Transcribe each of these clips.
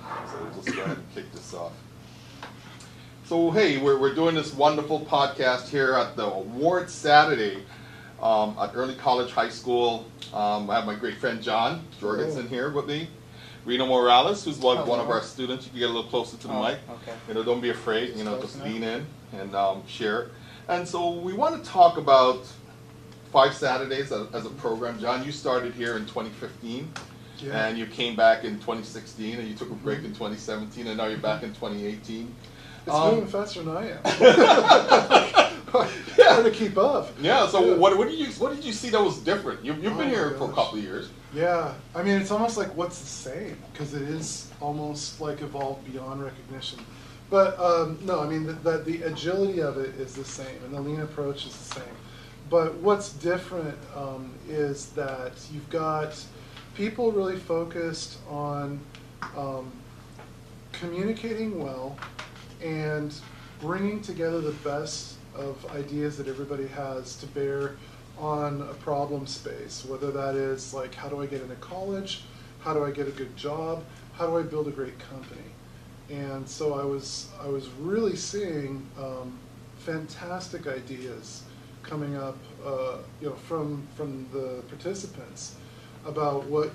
So we'll just go ahead and kick this off. So hey, we're doing this wonderful podcast here at the Award Saturday at Early College High School. I have my great friend Jon Jorgensen here with me. Reno Morales, who's one of our students. You can get a little closer to the mic. Okay. Don't be afraid. Just lean in and share. And so we want to talk about 5 Saturdays as a program. Jon, you started here in 2015. Yeah. And you came back in 2016, and you took a break in 2017, and now you're back in 2018. It's moving faster than I am. Trying to keep up. Yeah. So yeah. What did you see that was different? You've been here for a couple of years. Yeah. I mean, it's almost like what's the same, because it is almost like evolved beyond recognition. But no, I mean the agility of it is the same, and the lean approach is the same. But what's different is that you've got people really focused on communicating well and bringing together the best of ideas that everybody has to bear on a problem space, whether that is like, how do I get into college, how do I get a good job, how do I build a great company. And so I was really seeing fantastic ideas coming up from the participants about what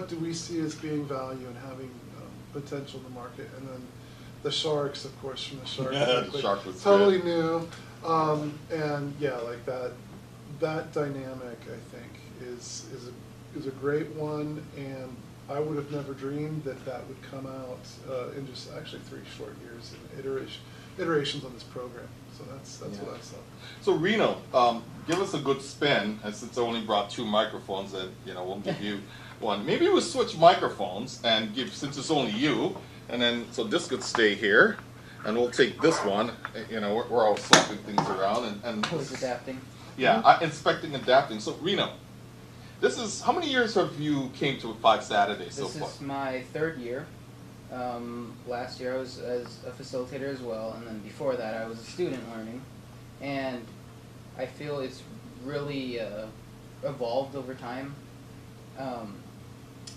do we see as being value and having potential in the market. And then the sharks, of course, from the shark. Yeah, the shark was totally good. New. And yeah, like that dynamic, I think, is a great one, and I would have never dreamed that would come out in just actually 3 short years and iterations on this program. So that's what I saw. So Reno, give us a good spin, and since I only brought 2 microphones, and we'll give you one. Maybe we'll switch microphones and since it's only you, and then so this could stay here, and we'll take this one. We're all swapping things around and who's adapting. Yeah, inspecting, adapting. So Reno, this is how many years have you came to 5 Saturdays so far? This is my 3rd year. Last year I was as a facilitator as well, and then before that I was a student learning, and I feel it's really evolved over time.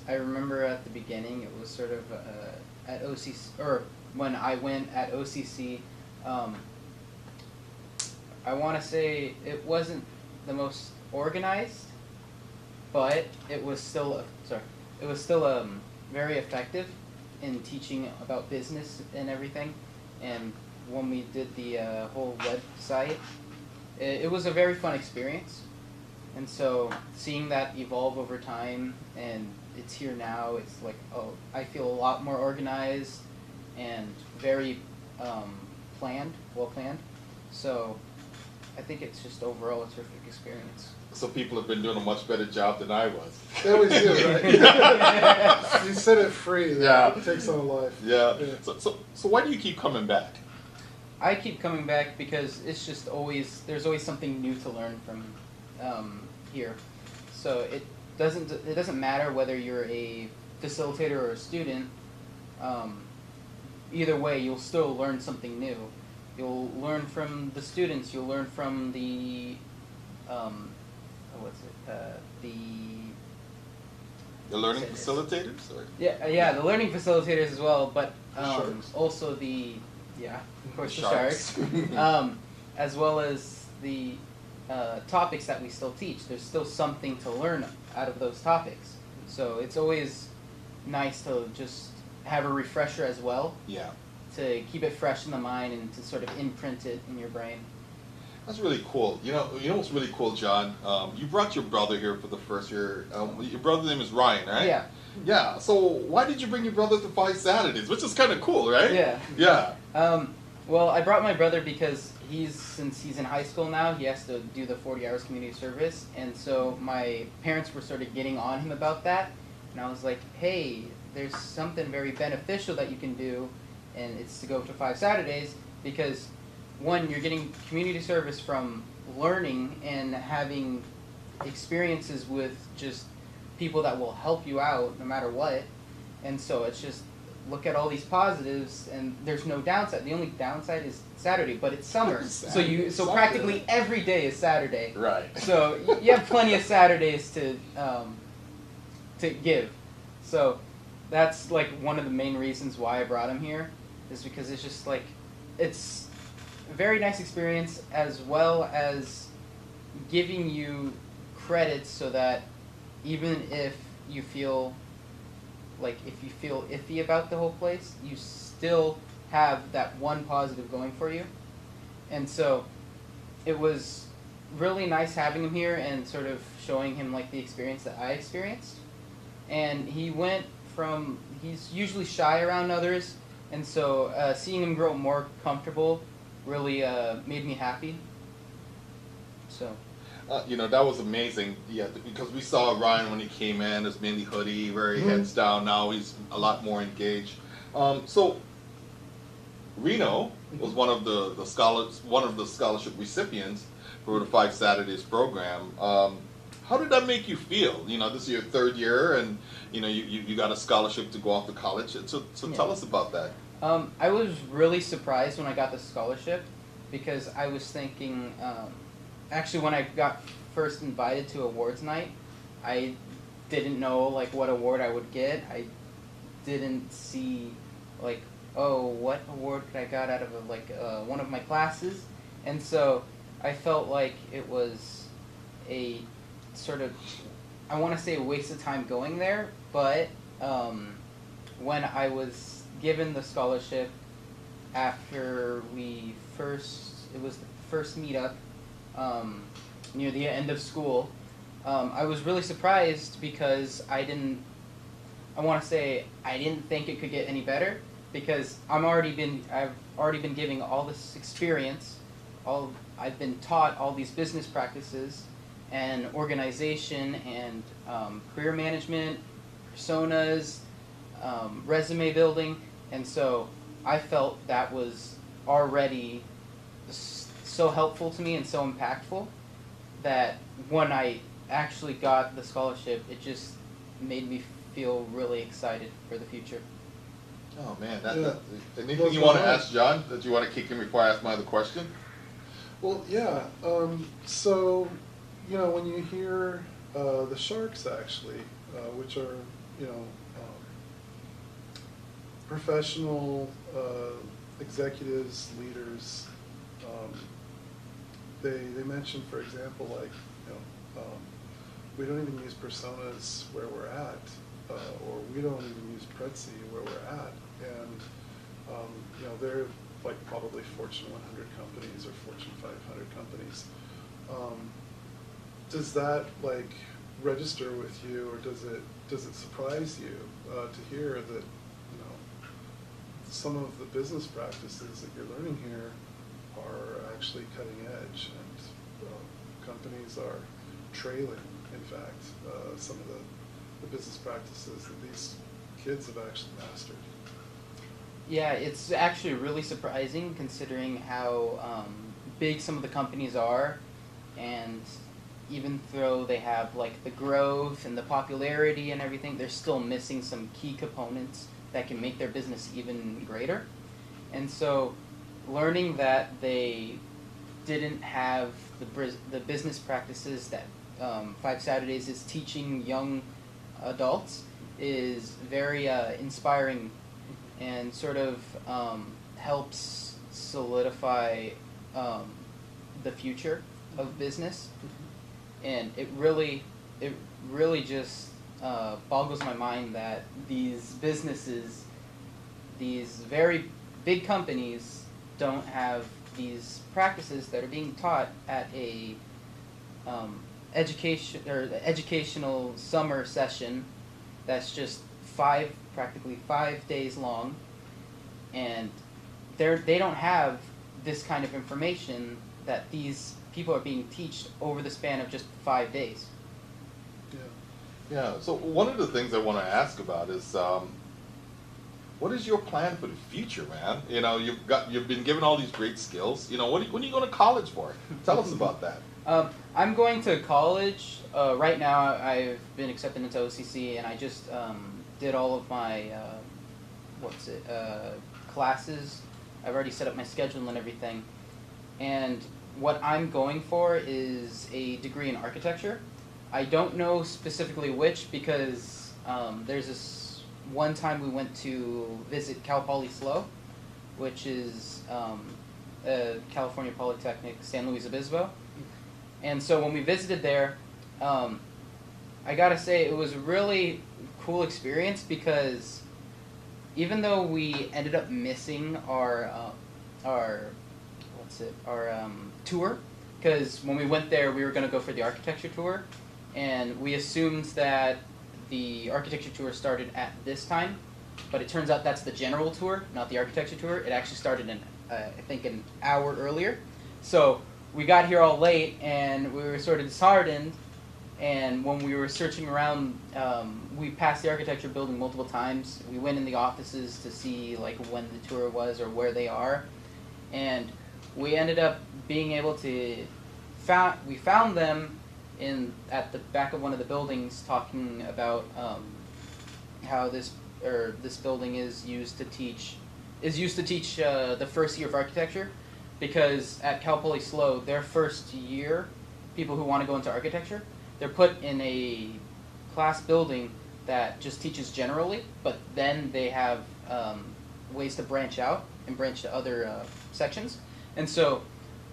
I remember at the beginning it was sort of at OCC, or when I went at OCC, I want to say it wasn't the most organized, but it was still very effective in teaching about business and everything. And when we did the whole website, it was a very fun experience. And so seeing that evolve over time, and it's here now, it's like, I feel a lot more organized and very well planned. So I think it's just overall a terrific experience. So people have been doing a much better job than I was. They always do, right? You set it free. Yeah. It takes on a life. Yeah. So why do you keep coming back? I keep coming back because it's just there's always something new to learn from here. So it doesn't matter whether you're a facilitator or a student. Either way, you'll still learn something new. You'll learn from the students. You'll learn from the the learning facilitators, or? Yeah, the learning facilitators as well, but also of course the sharks, as well as the topics that we still teach. There's still something to learn out of those topics, so it's always nice to just have a refresher as well. Yeah. To keep it fresh in the mind and to sort of imprint it in your brain. That's really cool. You know what's really cool, Jon? You brought your brother here for the first year. Your brother's name is Ryan, right? Yeah. Yeah. So why did you bring your brother to 5 Saturdays? Which is kind of cool, right? Yeah. Yeah. Well, I brought my brother because since he's in high school now, he has to do the 40 hours community service, and so my parents were sort of getting on him about that, and I was like, hey, there's something very beneficial that you can do, and it's to go to 5 Saturdays, because one, you're getting community service from learning and having experiences with just people that will help you out no matter what. And so it's just look at all these positives, and there's no downside. The only downside is Saturday, but it's summer. So practically every day is Saturday. Right. So you have plenty of Saturdays to give. So that's like one of the main reasons why I brought him here, is because it's just like, it's a very nice experience, as well as giving you credits so that even if you feel iffy about the whole place, you still have that one positive going for you. And so it was really nice having him here and sort of showing him like the experience that I experienced. And he went from, he's usually shy around others, and so seeing him grow more comfortable really made me happy. So. That was amazing. Yeah, because we saw Ryan when he came in, his mainly hoodie, very heads down. Now he's a lot more engaged. So Reno was one of the scholarship recipients for the 5 Saturdays program. How did that make you feel? This is your 3rd year, and you got a scholarship to go off to college. So tell us about that. I was really surprised when I got the scholarship, because I was thinking, actually when I got first invited to awards night, I didn't know like what award I would get. I didn't see like, oh, what award could I got out of one of my classes, and so I felt like it was a sort of, I want to say a waste of time going there, but when I was given the scholarship after it was the first meetup near the end of school, I was really surprised because I didn't think it could get any better, because I've already been giving all this experience, I've been taught all these business practices and organization and career management, personas, resume building, and so I felt that was already so helpful to me and so impactful that when I actually got the scholarship, it just made me feel really excited for the future. Oh man, anything you want to ask John that you want to kick in before I ask my other question? Well, yeah. So, when you hear the Sharks, actually, which are, professional executives, leaders, they mention, for example, like, we don't even use personas where we're at, or we don't even use Prezi where we're at, and they're like probably Fortune 100 companies or Fortune 500 companies. Does that like register with you, or does it surprise you to hear that some of the business practices that you're learning here are actually cutting edge, and companies are trailing, in fact, some of the business practices that these kids have actually mastered? Yeah, it's actually really surprising considering how big some of the companies are, and even though they have like the growth and the popularity and everything, they're still missing some key components that can make their business even greater. And so learning that they didn't have the business practices that 5 Saturdays is teaching young adults is very inspiring, and sort of helps solidify the future of business. And it really just boggles my mind that these businesses, these very big companies, don't have these practices that are being taught at a educational summer session that's just practically 5 days long, and they don't have this kind of information that these people are being taught over the span of just 5 days. Yeah. So one of the things I want to ask about is, what is your plan for the future, man? You've been given all these great skills. When are you going to college for? Tell us about that. I'm going to college right now. I've been accepted into OCC, and I just did all of my classes. I've already set up my schedule and everything. And what I'm going for is a degree in architecture. I don't know specifically which, because there's this one time we went to visit Cal Poly SLO, which is California Polytechnic, San Luis Obispo. And so when we visited there, I gotta say it was a really cool experience because even though we ended up missing our tour, because when we went there we were gonna go for the architecture tour, and we assumed that the architecture tour started at this time, but it turns out that's the general tour, not the architecture tour. It actually started I think an hour earlier. So we got here all late and we were sort of disheartened, and when we were searching around, we passed the architecture building multiple times. We went in the offices to see like when the tour was or where they are, and we ended up being able to we found them at the back of one of the buildings, talking about how this building is used to teach the first year of architecture, because at Cal Poly SLO, their first year, people who want to go into architecture, they're put in a class building that just teaches generally, but then they have ways to branch out and branch to other sections. And so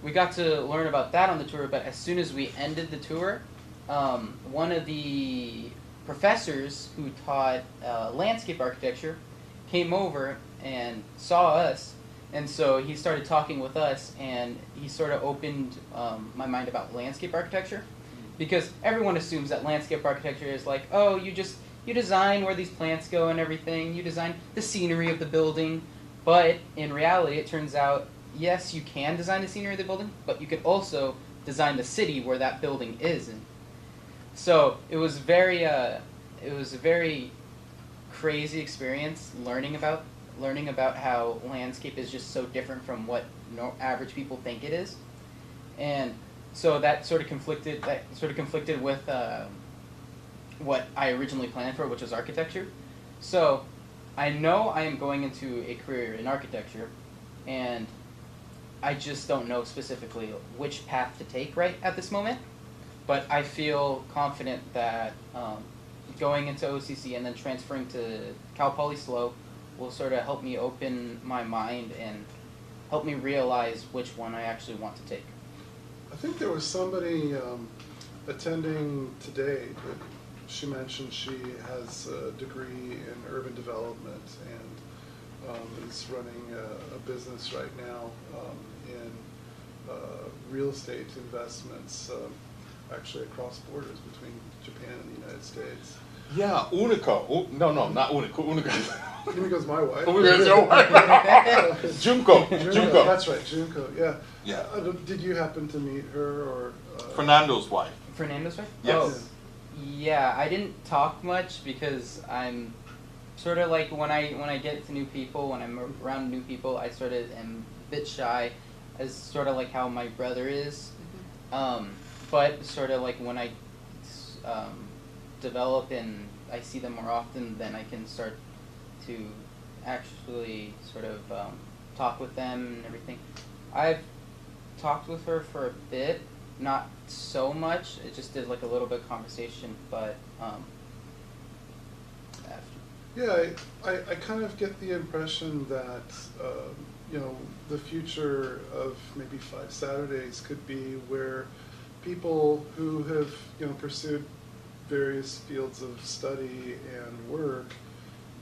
we got to learn about that on the tour, but as soon as we ended the tour, one of the professors who taught landscape architecture came over and saw us, and so he started talking with us, and he sort of opened my mind about landscape architecture, because everyone assumes that landscape architecture is like, oh, you design where these plants go and everything, you design the scenery of the building, but in reality it turns out, yes, you can design the scenery of the building, but you could also design the city where that building is in. So it was a very crazy experience learning about how landscape is just so different from what average people think it is, and so that sort of conflicted with what I originally planned for, which was architecture. So I know I am going into a career in architecture, and I just don't know specifically which path to take right at this moment, but I feel confident that going into OCC and then transferring to Cal Poly SLO will sort of help me open my mind and help me realize which one I actually want to take. I think there was somebody attending today that she mentioned she has a degree in urban development and is running a business right now in real estate investments, actually across borders between Japan and the United States. Yeah, Unico. No, not Unico. Unico. Unico's my wife. Unico's your wife. Junko. That's right, Junko. Yeah. Yeah. Did you happen to meet her or? Fernando's wife. Fernando's wife? Yes. Oh, yeah. I didn't talk much because I'm sort of like when I get to new people, when I'm around new people, I sort of am a bit shy, as sort of like how my brother is. But sort of like when I develop and I see them more often, then I can start to actually sort of talk with them and everything. I've talked with her for a bit, not so much. It just did like a little bit of conversation, but yeah, I kind of get the impression that the future of maybe 5 Saturdays could be where people who have pursued various fields of study and work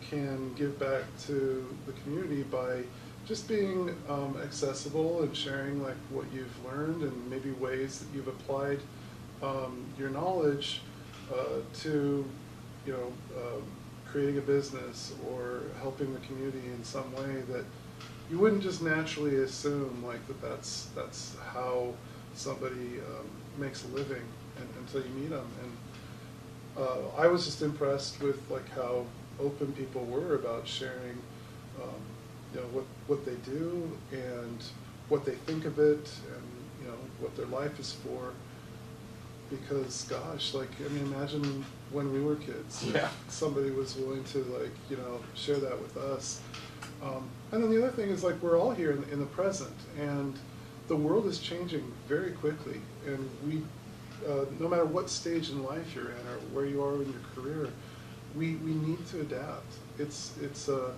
can give back to the community by just being accessible and sharing like what you've learned and maybe ways that you've applied your knowledge to creating a business or helping the community in some way that you wouldn't just naturally assume like that's how somebody makes a living until you meet them. And I was just impressed with like how open people were about sharing what they do and what they think of it and what their life is for. Because gosh, like I mean, imagine when we were kids, yeah. Somebody was willing to like share that with us. And then the other thing is like we're all here in the present, and the world is changing very quickly, and we no matter what stage in life you're in or where you are in your career, we need to adapt. It's a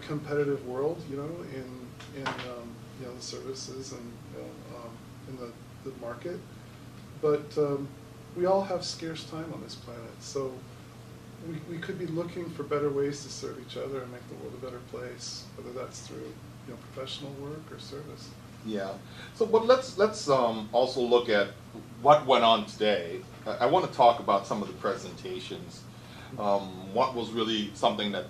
competitive world, you know, in you know, the services and you know, in the market, but we all have scarce time on this planet, so we could be looking for better ways to serve each other and make the world a better place, whether that's through, you know, professional work or service. Yeah. So, but let's also look at what went on today. I want to talk about some of the presentations. What was really something that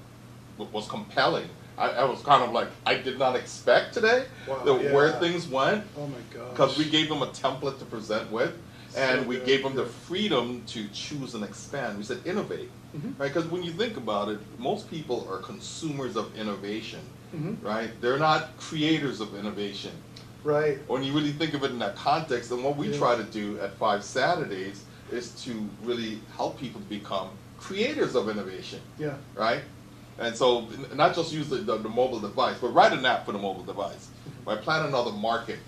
was compelling. I was kind of like, I did not expect today Wow, where things went, Oh my gosh. because we gave them a template to present with, and So we good, gave them the yeah. freedom to choose and expand. We said innovate, Mhm. right? Because when you think about it, most people are consumers of innovation, Mhm. right? They're not creators of innovation. Right. When you really think of it in that context, and what we Yeah. try to do at 5 Saturdays is to really help people become creators of innovation, Yeah. right? And so, not just use the mobile device, but write an app for the mobile device, right? Plan another market,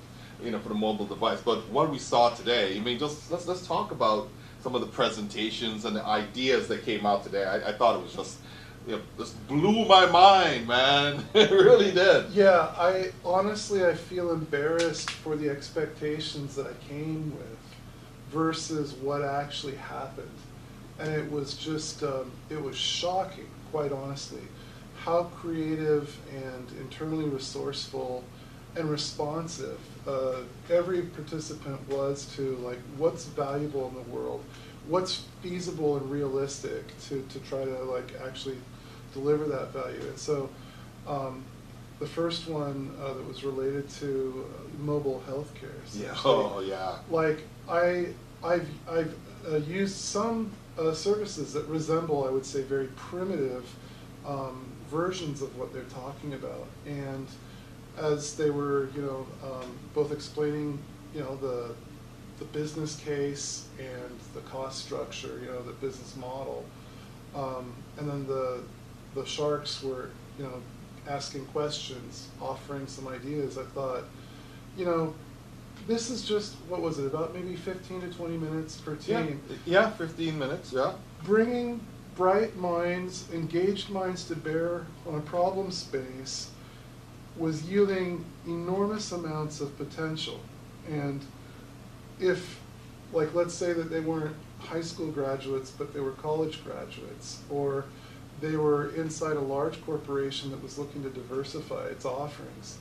you know, for the mobile device. But what we saw today, I mean, just let's talk about some of the presentations and the ideas that came out today. I thought it was just, you know, just blew my mind, man. It really did. Yeah, I honestly, I feel embarrassed for the expectations that I came with versus what actually happened. And it was just, it was shocking, quite honestly, how creative and internally resourceful and responsive every participant was to, like, what's valuable in the world, what's feasible and realistic to try to, like, actually deliver that value. And so the first one that was related to mobile healthcare. Yeah. essentially. Oh, yeah. Like I've used some services that resemble, I would say, very primitive versions of what they're talking about, and as they were, you know, both explaining, you know, the business case and the cost structure, you know, the business model, and then the sharks were, you know, asking questions, offering some ideas. I thought, you know, this is just, what was it, about maybe 15 to 20 minutes per team. Yeah, 15 minutes, yeah. Bringing bright minds, engaged minds to bear on a problem space was yielding enormous amounts of potential. And if, like, let's say that they weren't high school graduates, but they were college graduates, or they were inside a large corporation that was looking to diversify its offerings,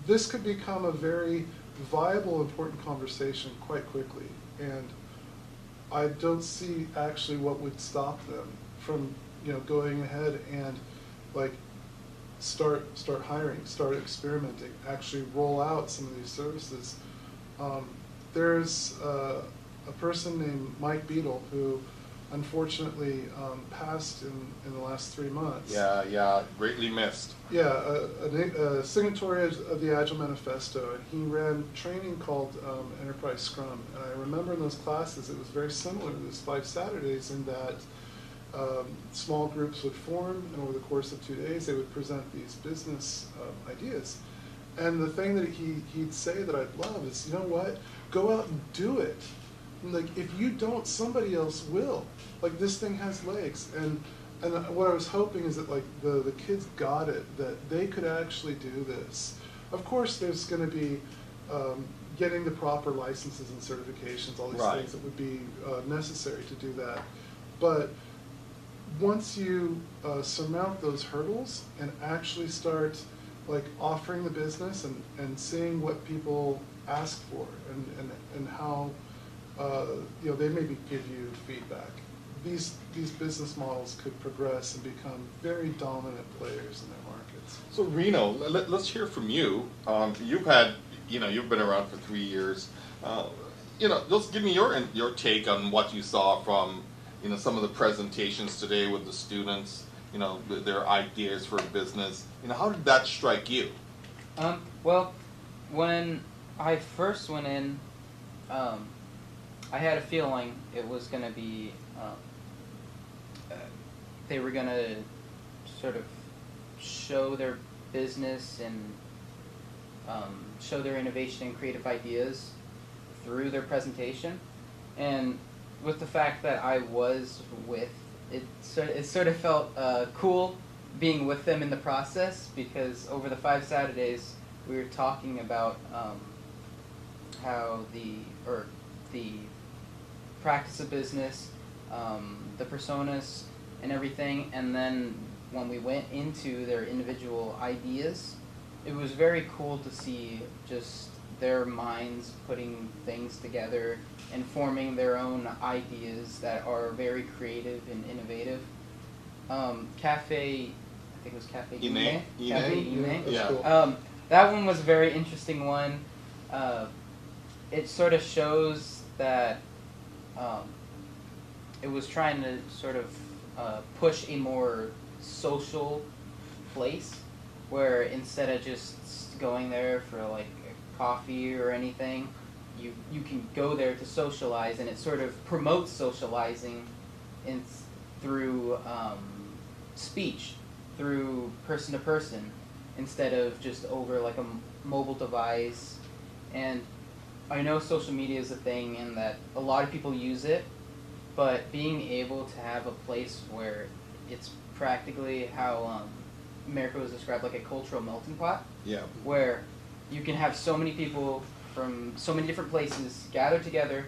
this could become a very viable, important conversation quite quickly. And I don't see actually what would stop them from, you know, going ahead and, like, start hiring, start experimenting, actually roll out some of these services. There's a person named Mike Beadle who unfortunately passed in the last 3 months. Yeah, greatly missed. Yeah, a signatory of the Agile Manifesto, and he ran training called Enterprise Scrum. And I remember in those classes, it was very similar to this 5 Saturdays in that small groups would form, and over the course of 2 days, they would present these business ideas. And the thing that he'd say that I'd love is, you know what, go out and do it. And, like, if you don't, somebody else will. Like, this thing has legs. And what I was hoping is that, like, the kids got it, that they could actually do this. Of course, there's going to be getting the proper licenses and certifications, all these Right. things that would be necessary to do that. But once you surmount those hurdles and actually start, like, offering the business and seeing what people ask for and how, you know, they maybe give you feedback, these business models could progress and become very dominant players in their markets. So Reno, let's hear from you. You've had, you know, you've been around for 3 years. You know, just give me your take on what you saw from, you know, some of the presentations today with the students. You know, their ideas for business. You know, how did that strike you? Well, when I first went in, I had a feeling it was going to be, they were going to sort of show their business and show their innovation and creative ideas through their presentation. And with the fact that I was with it sort of felt cool being with them in the process, because over the 5 Saturdays we were talking about how the practice of business, the personas and everything, and then when we went into their individual ideas, it was very cool to see just their minds putting things together and forming their own ideas that are very creative and innovative. Cafe, I think it was Cafe Ine. Cafe Ine. That's Yeah. cool. That one was a very interesting one. It sort of shows that it was trying to sort of push a more social place, where instead of just going there for like a coffee or anything, you can go there to socialize, and it sort of promotes socializing through speech, through person to person, instead of just over like a mobile device. And I know social media is a thing and that a lot of people use it, but being able to have a place where it's practically how America was described, like a cultural melting pot, Yeah. where you can have so many people from so many different places gather together,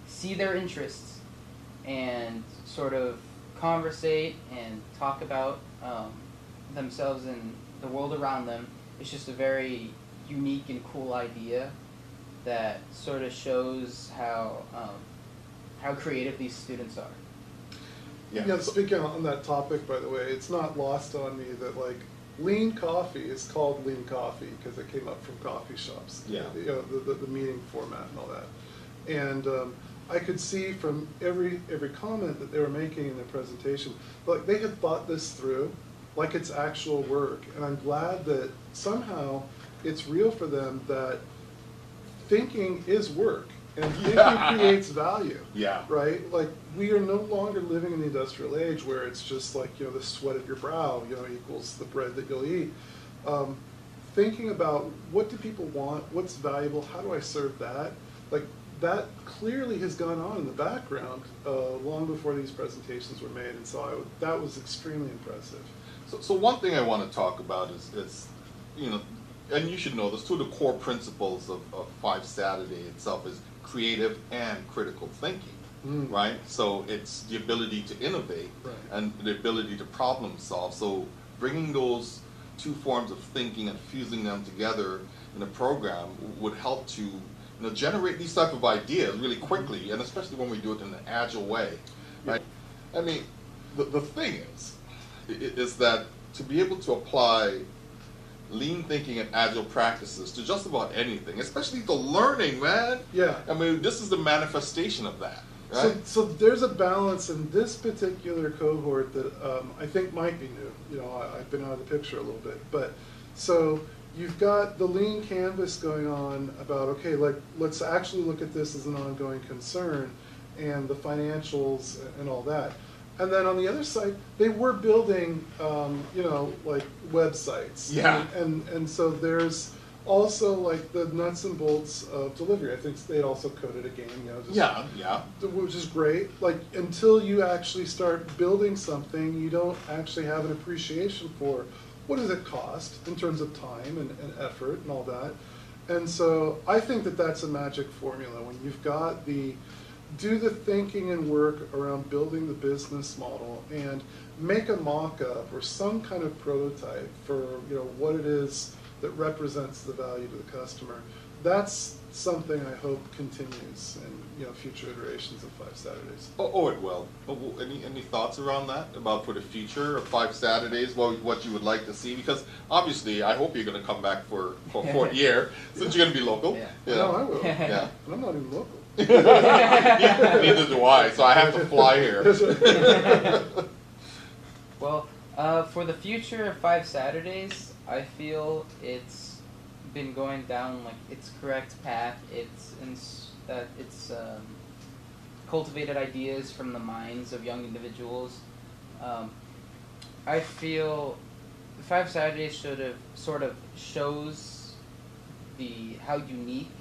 see their interests, and sort of conversate and talk about themselves and the world around them. It's just a very unique and cool idea that sort of shows how creative these students are. Yeah, speaking on that topic, by the way, it's not lost on me that like lean coffee is called lean coffee because it came up from coffee shops. Yeah. You know, the meeting format and all that. And I could see from every comment that they were making in their presentation, like they had thought this through, like it's actual work. And I'm glad that somehow it's real for them that thinking is work. And thinking creates value. Yeah. Right? Like, we are no longer living in the industrial age where it's just like, you know, the sweat of your brow, you know, equals the bread that you'll eat. Thinking about what do people want, what's valuable, how do I serve that? Like, that clearly has gone on in the background long before these presentations were made. And so that was extremely impressive. So one thing I want to talk about is, you know, and you should know this, two of the core principles of 5 Saturday itself is creative and critical thinking, right? So it's the ability to innovate and the ability to problem solve. So bringing those two forms of thinking and fusing them together in a program would help to, you know, generate these type of ideas really quickly, and especially when we do it in an agile way, right? I mean, the thing is that to be able to apply lean thinking and agile practices to just about anything, especially to learning, man. Yeah. I mean, this is the manifestation of that, right? So there's a balance in this particular cohort that I think might be new. You know, I've been out of the picture a little bit. But so you've got the lean canvas going on about, okay, like let's actually look at this as an ongoing concern and the financials and all that. And then on the other side, they were building, you know, like websites. Yeah. And so there's also like the nuts and bolts of delivery. I think they'd also coded a game, you know. Just, which is great. Like until you actually start building something, you don't actually have an appreciation for what does it cost in terms of time and effort and all that. And so I think that that's a magic formula when you've got do the thinking and work around building the business model and make a mock-up or some kind of prototype for, you know, what it is that represents the value to the customer. That's something I hope continues in, you know, future iterations of 5 Saturdays. Oh, it will. Any thoughts around that, about for the future of 5 Saturdays, what you would like to see? Because obviously, I hope you're going to come back for a fourth year, since you're going to be local. Yeah. No, I will. Yeah. And I'm not even local. Yeah, neither do I, so I have to fly here. Well, for the future of 5 Saturdays, I feel it's been going down like its correct path. It's cultivated ideas from the minds of young individuals. I feel 5 Saturdays sort of shows how unique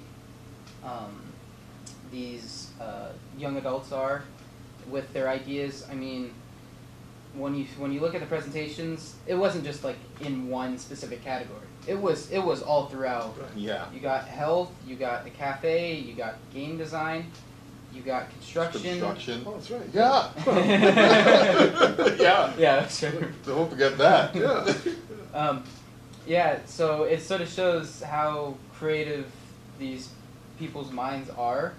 these young adults are with their ideas. I mean, when you look at the presentations, it wasn't just like in one specific category. It was all throughout. Yeah. You got health, you got the cafe, you got game design, you got construction. Oh, that's right. Yeah. Yeah. Yeah, that's right. Don't forget that. Yeah. Yeah, so it sort of shows how creative these people's minds are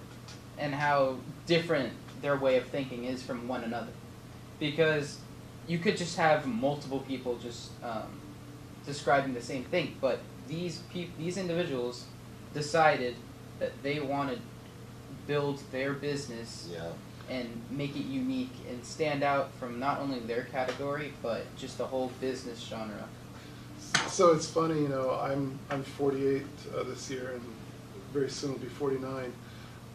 and how different their way of thinking is from one another. Because you could just have multiple people just describing the same thing, but these individuals decided that they want to build their business Yeah. and make it unique and stand out from not only their category but just the whole business genre. So it's funny, you know, I'm 48 this year, and very soon will be 49.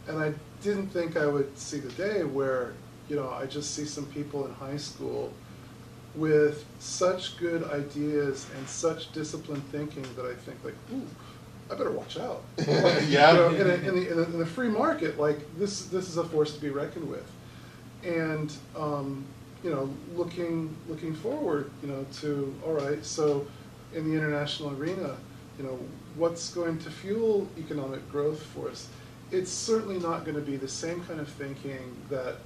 And I didn't think I would see the day where, you know, I just see some people in high school with such good ideas and such disciplined thinking that I think, like, ooh, I better watch out. Yeah. You know, in the free market, like, this is a force to be reckoned with. And you know, looking forward, you know, to, all right, so in the international arena, you know, what's going to fuel economic growth for us? It's certainly not going to be the same kind of thinking that,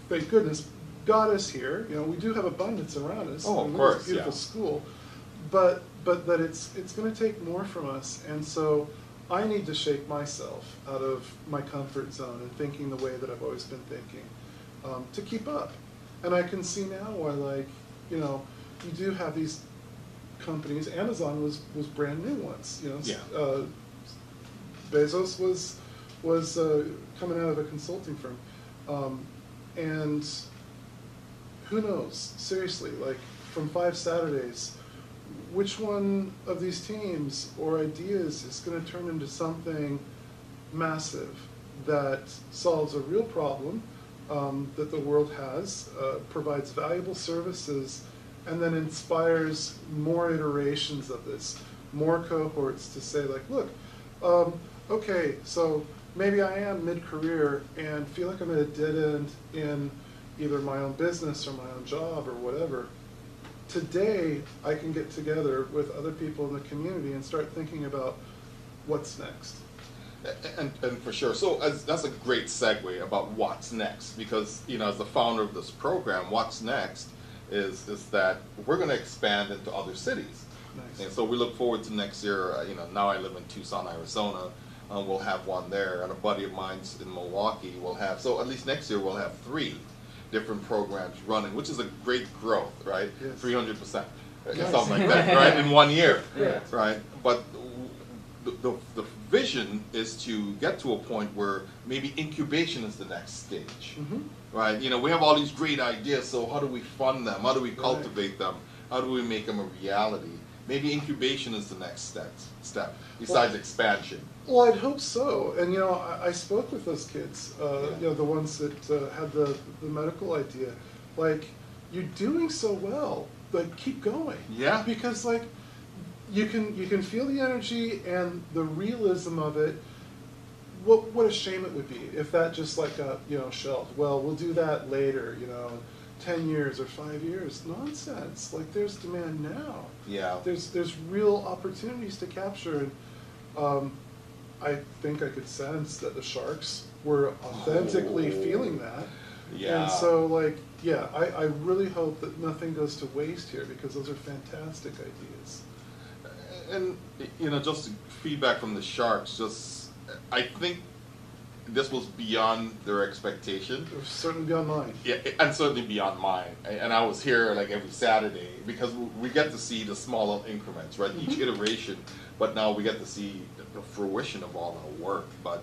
thank goodness, got us here. You know, we do have abundance around us. Oh, of I mean, course, it's a beautiful yeah. school, but that it's going to take more from us, and so I need to shake myself out of my comfort zone and thinking the way that I've always been thinking, to keep up. And I can see now why, like, you know, you do have these companies. Amazon was brand new once. You know, Yeah. Bezos was coming out of a consulting firm, and who knows? Seriously, like, from 5 Saturdays, which one of these teams or ideas is going to turn into something massive that solves a real problem that the world has, provides valuable services, and then inspires more iterations of this, more cohorts to say, like, look, okay, so maybe I am mid-career and feel like I'm at a dead end in either my own business or my own job or whatever. Today, I can get together with other people in the community and start thinking about what's next. And for sure. So that's a great segue about what's next, because, you know, as the founder of this program, what's next is that we're going to expand into other cities. Nice. And so we look forward to next year. You know, now I live in Tucson, Arizona. We'll have one there, and a buddy of mine's in Milwaukee will have. So at least next year we'll have 3 different programs running, which is a great growth, right? Yes. 300%, Nice. something like that, right? In 1 year, Yeah. right? But the vision is to get to a point where maybe incubation is the next stage, Mm-hmm. right? You know, we have all these great ideas, so how do we fund them? How do we cultivate them? How do we make them a reality? Maybe incubation is the next step besides expansion. Well, I'd hope so. And, you know, I spoke with those kids, you know, the ones that had the medical idea. Like, you're doing so well, but keep going. Yeah. Because, like, you can feel the energy and the realism of it. What a shame it would be if that just, like, got, you know, shelved. Well, we'll do that later, you know, 10 years or 5 years. Nonsense. Like, there's demand now. Yeah. There's real opportunities to capture, and I think I could sense that the Sharks were authentically feeling that. Yeah. And so, like, yeah, I really hope that nothing goes to waste here, because those are fantastic ideas. And, you know, just feedback from the Sharks, I think this was beyond their expectation. It was certainly beyond mine. Yeah, and certainly beyond mine. And I was here like every Saturday, because we get to see the smaller increments, right? Each iteration, but now we get to see the fruition of all our work. But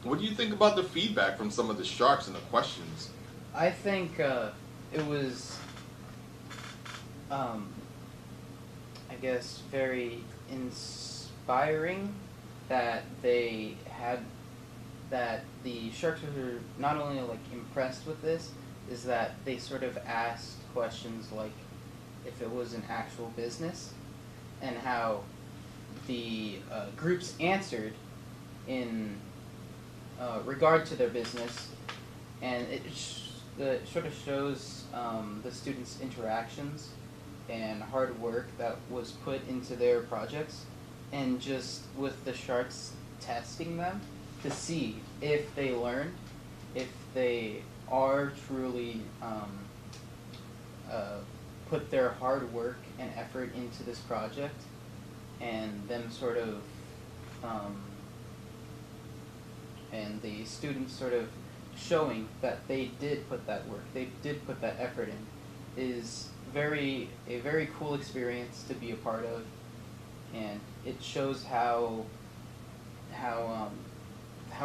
what do you think about the feedback from some of the Sharks and the questions? I think it was, I guess, very inspiring that they had, that the Sharks were not only like impressed with this, is that they sort of asked questions like if it was an actual business, and how the groups answered in regard to their business, and it sort of shows the students' interactions and hard work that was put into their projects, and just with the sharks testing them to see if they learned, if they are truly put their hard work and effort into this project, and them sort of and the students sort of showing that they did put that work, they did put that effort in, is a very cool experience to be a part of, and it shows how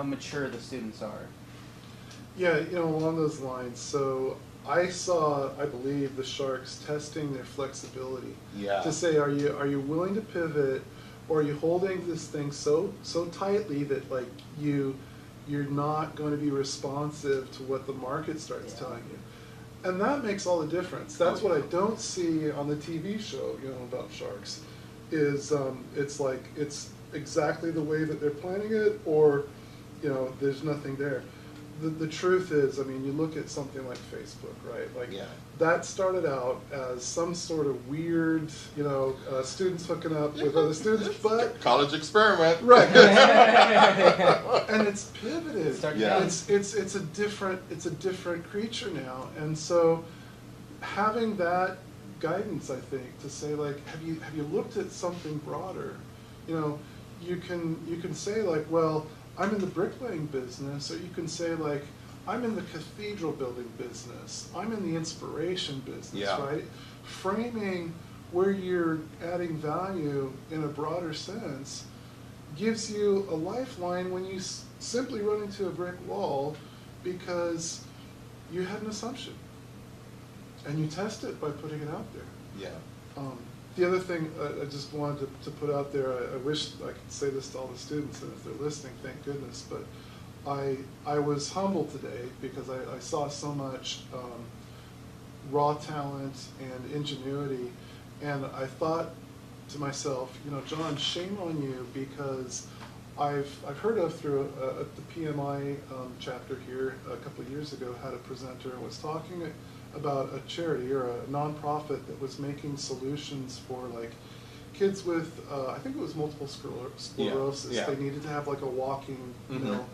mature the students are. Yeah, along those lines, so I saw, I believe, the Sharks testing their flexibility. Yeah. To say, are you willing to pivot, or are you holding this thing so tightly that like you're not going to be responsive to what the market starts telling you? And that makes all the difference. That's what I don't see on the TV show, about Sharks, is it's like it's exactly the way that they're planning it, or there's nothing there. The truth is, I mean, you look at something like Facebook, right? Like that started out as some sort of weird, students hooking up with other students, but college experiment, right? And it's pivoted. It's a different creature now, and so having that guidance, I think, to say like, have you looked at something broader? You can say like, well, I'm in the bricklaying business, or you can say like, I'm in the cathedral building business, I'm in the inspiration business, right? Framing where you're adding value in a broader sense gives you a lifeline when you simply run into a brick wall because you had an assumption, and you test it by putting it out there. Yeah. The other thing I just wanted to put out there, I wish I could say this to all the students, and if they're listening, thank goodness, but I was humbled today because I saw so much raw talent and ingenuity, and I thought to myself, Jon, shame on you, because I've heard of through the PMI chapter here a couple of years ago, had a presenter and was talking about a charity or a nonprofit that was making solutions for like kids with I think it was multiple sclerosis. Yeah. They needed to have like a walking, and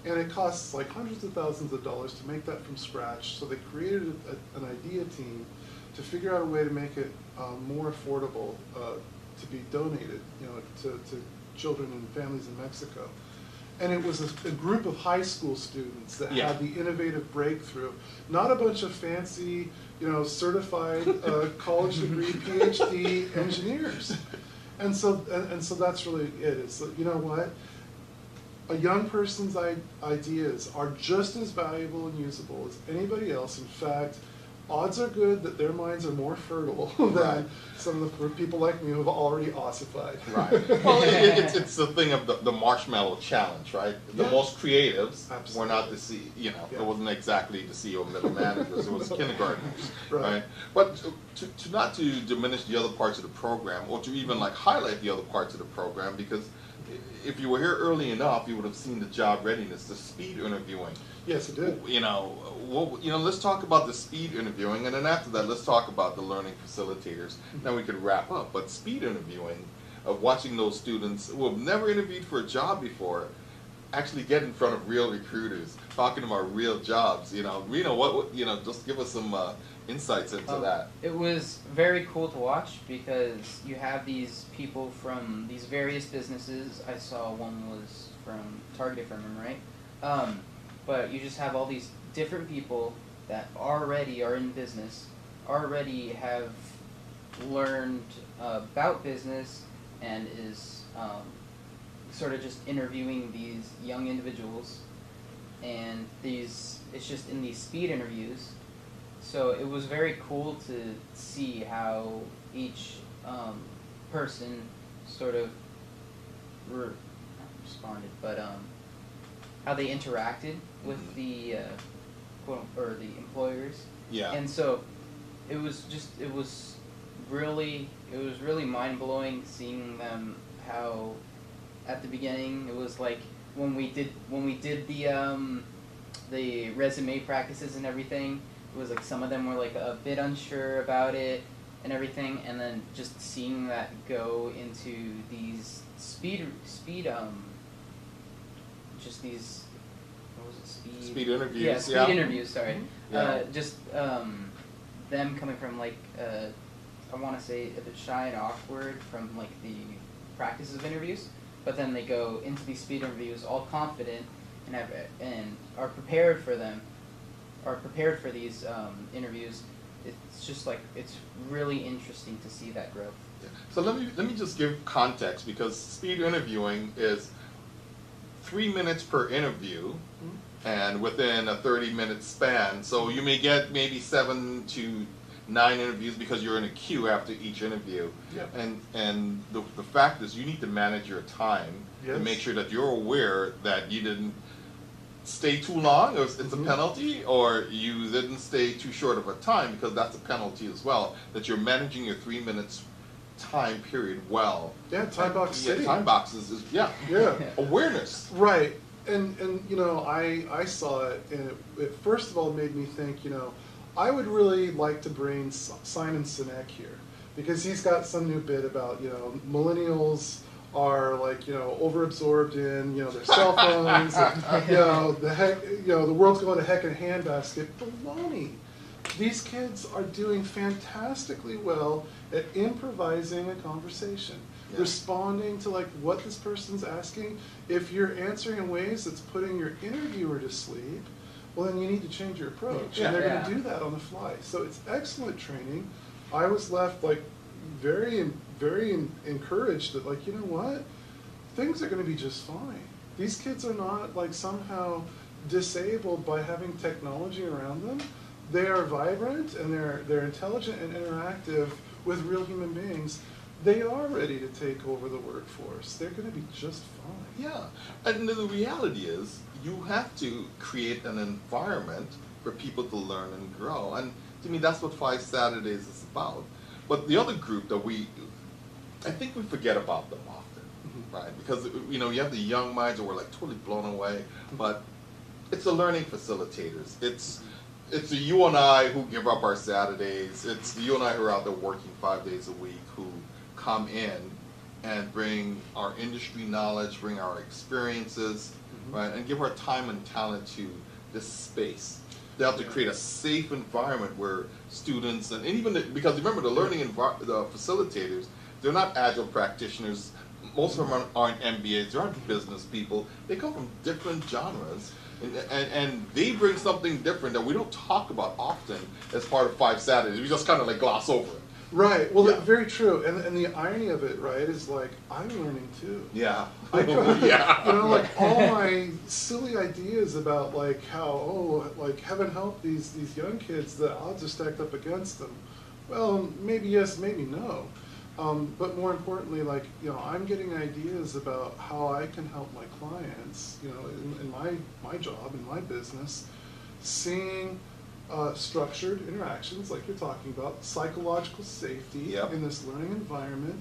it costs like hundreds of thousands of dollars to make that from scratch. So they created an idea team to figure out a way to make it more affordable to be donated, to children and families in Mexico. And it was a group of high school students that had the innovative breakthrough, not a bunch of fancy, certified college degree, PhD engineers. And so that's really it. It's, what? A young person's ideas are just as valuable and usable as anybody else. In fact, odds are good that their minds are more fertile than some of the people like me who have already ossified. Right. Well, it's the thing of the marshmallow challenge, right? The most creatives were not the it wasn't exactly the CEO middle managers, it was kindergartners, right? But to not to diminish the other parts of the program, or to even like highlight the other parts of the program, because if you were here early enough, you would have seen the job readiness, the speed interviewing. Yes, it did. Let's talk about the speed interviewing, and then after that, let's talk about the learning facilitators. Then we could wrap up. But speed interviewing, of watching those students who have never interviewed for a job before, actually get in front of real recruiters, talking about real jobs. Reno, just give us some insights into that. It was very cool to watch because you have these people from these various businesses. I saw one was from Target, if I remember right. But you just have all these different people that already are in business, already have learned about business, and is sort of just interviewing these young individuals. And it's just in these speed interviews. So it was very cool to see how each person sort of responded, but how they interacted with the the employers. Yeah. And so it was really mind blowing seeing them, how at the beginning it was like when we did the resume practices and everything, it was like some of them were like a bit unsure about it and everything, and then just seeing that go into these just these, what was it, Speed interviews. Yeah, speed interviews. Sorry, Yeah. just them coming from like I want to say a bit shy and awkward from like the practice of interviews, but then they go into these speed interviews all confident and are prepared for them, are prepared for these interviews. It's just like, it's really interesting to see that growth. Yeah. So let me just give context, because speed interviewing is 3 minutes per interview, and within a 30-minute span. So you may get maybe 7 to 9 interviews because you're in a queue after each interview. Yep. And the fact is, you need to manage your time to Yes. make sure that you're aware that you didn't stay too long, or it's a penalty, or you didn't stay too short of a time, because that's a penalty as well, that you're managing your 3 minutes time period well. Yeah, time box sitting. Time boxes is, Yeah. awareness. Right. And you know, I saw it, and it first of all made me think, you know, I would really like to bring Simon Sinek here, because he's got some new bit about, you know, millennials are like, you know, overabsorbed in, you know, their cell phones, and, you know, the world's going to heck in a handbasket. Baloney. These kids are doing fantastically well at improvising a conversation, responding to like what this person's asking. If you're answering in ways that's putting your interviewer to sleep, well, then you need to change your approach, and they're going to do that on the fly. So it's excellent training. I was left like very encouraged that, like, you know what, things are going to be just fine. These kids are not like somehow disabled by having technology around them. They are vibrant, and they're intelligent and interactive with real human beings. They are ready to take over the workforce. They're going to be just fine. Yeah, and the reality is, you have to create an environment for people to learn and grow. And to me, that's what 5 Saturdays is about. But the other group that I think we forget about them often, right? Because, you know, you have the young minds that were like totally blown away, but it's the learning facilitators. It's the you and I who give up our Saturdays. It's the you and I who are out there working 5 days a week, who come in and bring our industry knowledge, bring our experiences, right, and give our time and talent to this space. They have to create a safe environment where students, and even because remember, the the facilitators, they're not agile practitioners. Most of them aren't MBAs. They aren't business people. They come from different genres, and they bring something different that we don't talk about often as part of 5 Saturdays. We just kind of like gloss over it. Right. Well, very true. And the irony of it, right, is like, I'm learning too. Yeah. You know, like all my silly ideas about like how, like heaven help these young kids, the odds are stacked up against them. Well, maybe yes, maybe no. But more importantly, like, you know, I'm getting ideas about how I can help my clients, you know, in my job, in my business, seeing structured interactions, like you're talking about, psychological safety in this learning environment,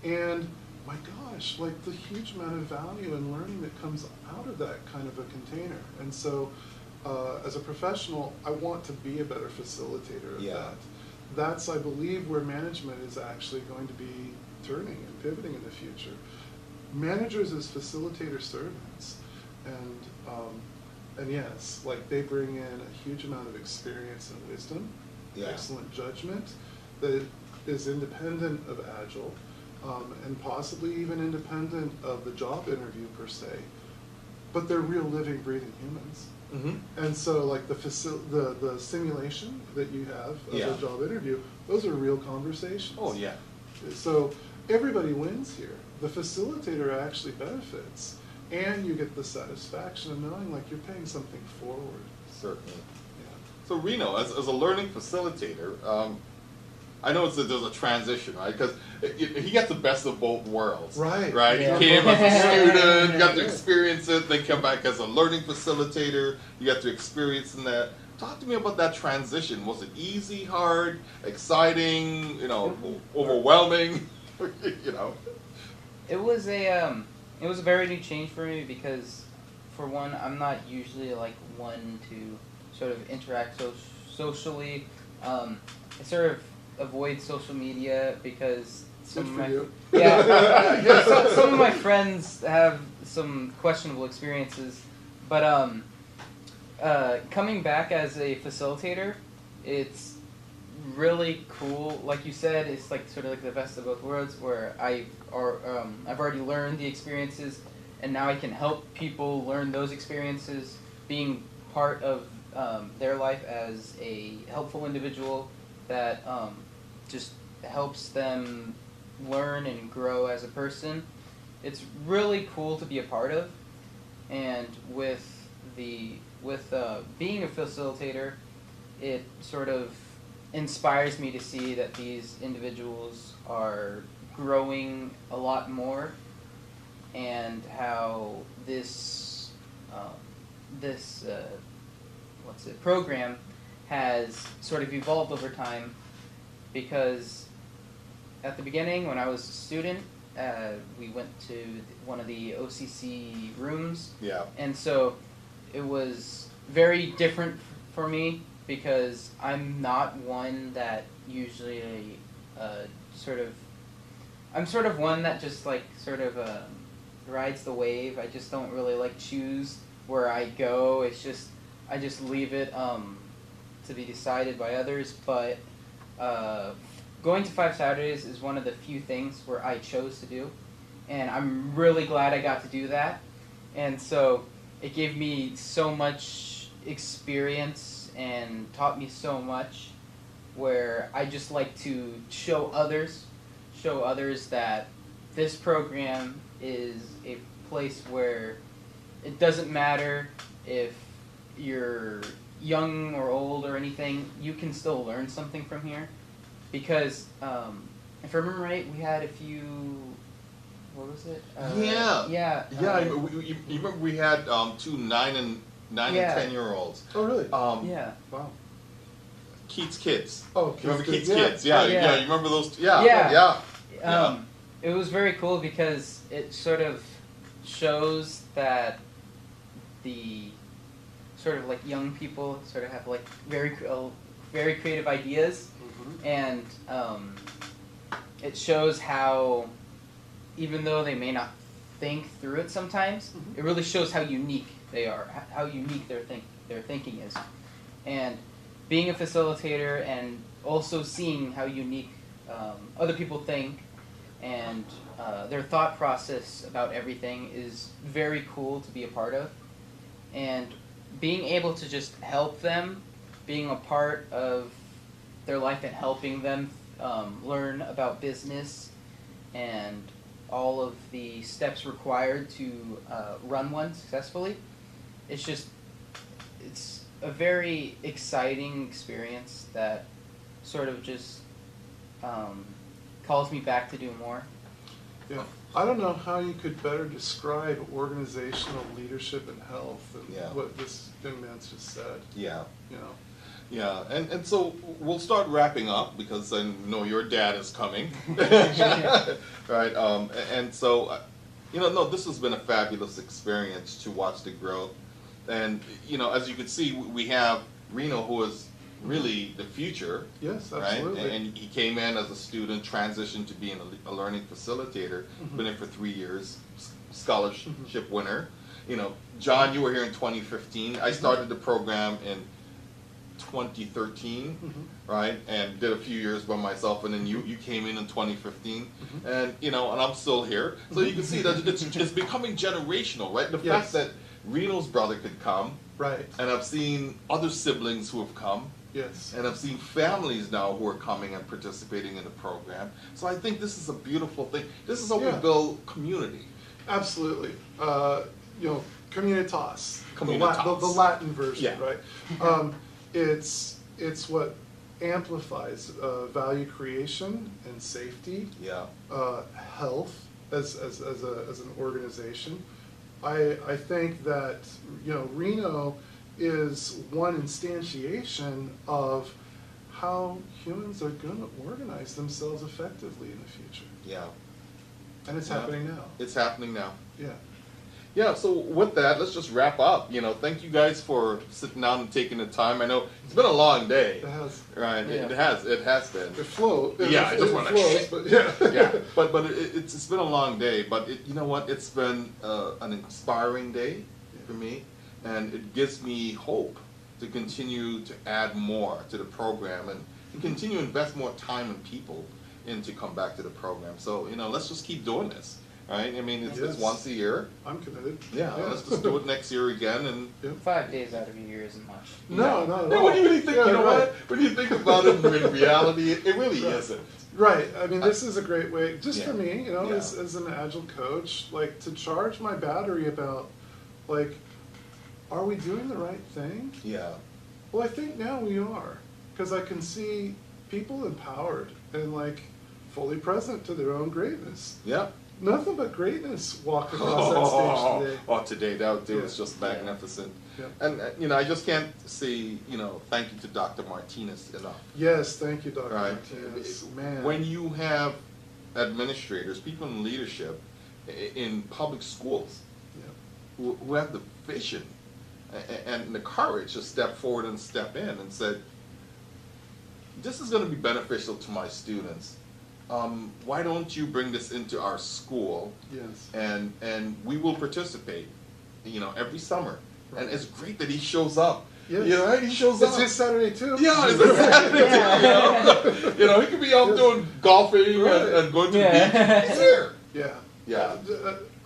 and my gosh, like the huge amount of value and learning that comes out of that kind of a container. And so, as a professional, I want to be a better facilitator of that. That's, I believe, where management is actually going to be turning and pivoting in the future. Managers as facilitator servants, and yes, like they bring in a huge amount of experience and wisdom, excellent judgment that is independent of Agile, and possibly even independent of the job interview per se. But they're real, living, breathing humans. And so, like the simulation that you have of a job interview, those are real conversations. Oh yeah. So everybody wins here. The facilitator actually benefits, and you get the satisfaction of knowing like you're paying something forward. Certainly. Yeah. So Reno, as a learning facilitator, I know there's a transition, right? Because he gets the best of both worlds. Right. Right? Yeah. He came as a student, you got to experience it, then come back as a learning facilitator, you got to experience in that. Talk to me about that transition. Was it easy, hard, exciting, you know, overwhelming? You know? It was a very new change for me because, for one, I'm not usually like one to sort of interact socially. I sort of avoid social media because Good for you. some of my friends have some questionable experiences. But coming back as a facilitator, it's really cool. Like you said, it's like sort of like the best of both worlds, where I've already learned the experiences, and now I can help people learn those experiences, being part of their life as a helpful individual that just helps them learn and grow as a person. It's really cool to be a part of, and with being a facilitator, it sort of inspires me to see that these individuals are growing a lot more, and how this program has sort of evolved over time. Because at the beginning, when I was a student, we went to one of the OCC rooms. Yeah. And so it was very different for me, because I'm not one that usually I'm sort of one that just like sort of rides the wave. I just don't really like choose where I go. It's just I just leave it to be decided by others. But going to 5 Saturdays is one of the few things where I chose to do, and I'm really glad I got to do that. And so it gave me so much experience and taught me so much, where I just like to show others that this program is a place where it doesn't matter if you're young or old or anything, you can still learn something from here. Because if I remember right, we had a few. What was it? Yeah. You remember we had 2 9 and 10-year-olds. Oh, really? Yeah. Wow. Keats Kids. Oh, You remember Keats yeah. Kids? Yeah. Yeah. You remember those? Yeah. Yeah. It was very cool because it sort of shows that the sort of like young people sort of have like very creative ideas, and it shows how, even though they may not think through it sometimes, it really shows how unique they are, how unique their thinking is. And being a facilitator and also seeing how unique other people think and their thought process about everything is very cool to be a part of. And being able to just help them, being a part of their life and helping them learn about business and all of the steps required to run one successfully, it's a very exciting experience that sort of just calls me back to do more. Yeah. I don't know how you could better describe organizational leadership and health than what this young man's just said. Yeah. You know. Yeah, and so we'll start wrapping up because I know your dad is coming, right? And so, this has been a fabulous experience to watch the growth, and as you can see, we have Reno, who is really the future. Yes, right? absolutely. And he came in as a student, transitioned to being a learning facilitator. Been in for 3 years, scholarship winner. John, you were here in 2015. I started the program in 2013, right, and did a few years by myself, and then you came in 2015, and and I'm still here. So you can see that it's becoming generational, right? The fact that Reno's brother could come, right, and I've seen other siblings who have come, yes, and I've seen families now who are coming and participating in the program. So I think this is a beautiful thing. This is how we build community. Absolutely. Communitas. Communitas. The Latin version, Yeah. right? It's what amplifies value creation and safety, health as an organization. I think that Reno is one instantiation of how humans are going to organize themselves effectively in the future. Yeah. And it's happening now. It's happening now. Yeah. Yeah, so with that, let's just wrap up. Thank you guys for sitting down and taking the time. I know it's been a long day. It has. Right, Yeah. it has been. It flows. Yeah, I just wanna- flows, but yeah. Yeah, but it's been a long day, but you know what? It's been an inspiring day for me, and it gives me hope to continue to add more to the program and continue to invest more time and people in to come back to the program. So let's just keep doing this. Right? I mean, it's Yes. once a year. I'm committed. Yeah, let's just do it next year again. And 5 days out of a year isn't much. No, not at yeah, all. when you really think, Yeah, you know right. what? When you think about it in reality, it really Right. isn't. Right. I mean, this is a great way, just Yeah. for me, Yeah. as an Agile coach, like to charge my battery about, like, are we doing the right thing? Yeah. Well, I think now we are, because I can see people empowered and like fully present to their own greatness. Yeah. Nothing but greatness walked across that stage today. Oh, today that Yeah. was just magnificent. Yeah. And I just can't say thank you to Dr. Martinez enough. Yes, thank you, Dr. Right. Martinez. Man. When you have administrators, people in leadership in public schools Yeah. who have the vision and the courage to step forward and step in and said, this is going to be beneficial to my students. Why don't you bring this into our school Yes. and we will participate, every summer. Right. And it's great that he shows up. Yes. Right? He shows It's up. his Saturday too. Yeah, it's a Saturday too, he could be out Yes. doing golfing Right. and going to Yeah. the beach. He's here. Yeah. Yeah.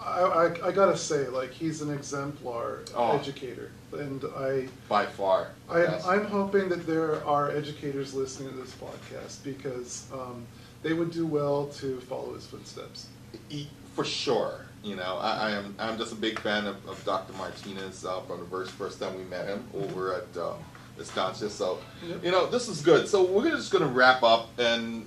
I gotta say, like, he's an exemplar Oh. educator, and By far. Yes. I'm hoping that there are educators listening to this podcast because they would do well to follow his footsteps. For sure. I'm just a big fan of Dr. Martinez from the first time we met him over at Estancia. So, Yep. this is good. So we're just going to wrap up and,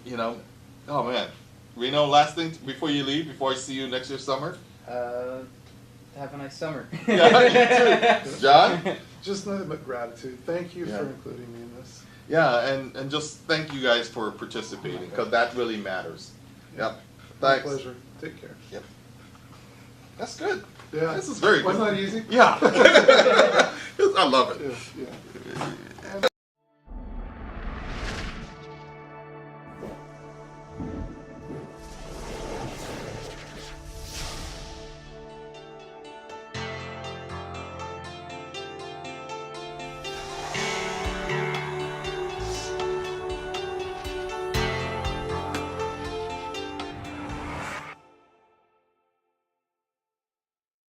oh man. Reno, last thing before you leave, before I see you next year summer. Have a nice summer. Yeah, you too. John? Just nothing but gratitude. Thank you Yeah. for including me in this. Yeah, and just thank you guys for participating because that really matters. Yep. My Thanks. pleasure. Take care. Yep. That's good. Yeah. This is very good. Wasn't that easy? Yeah. I love it. Yeah. Yeah.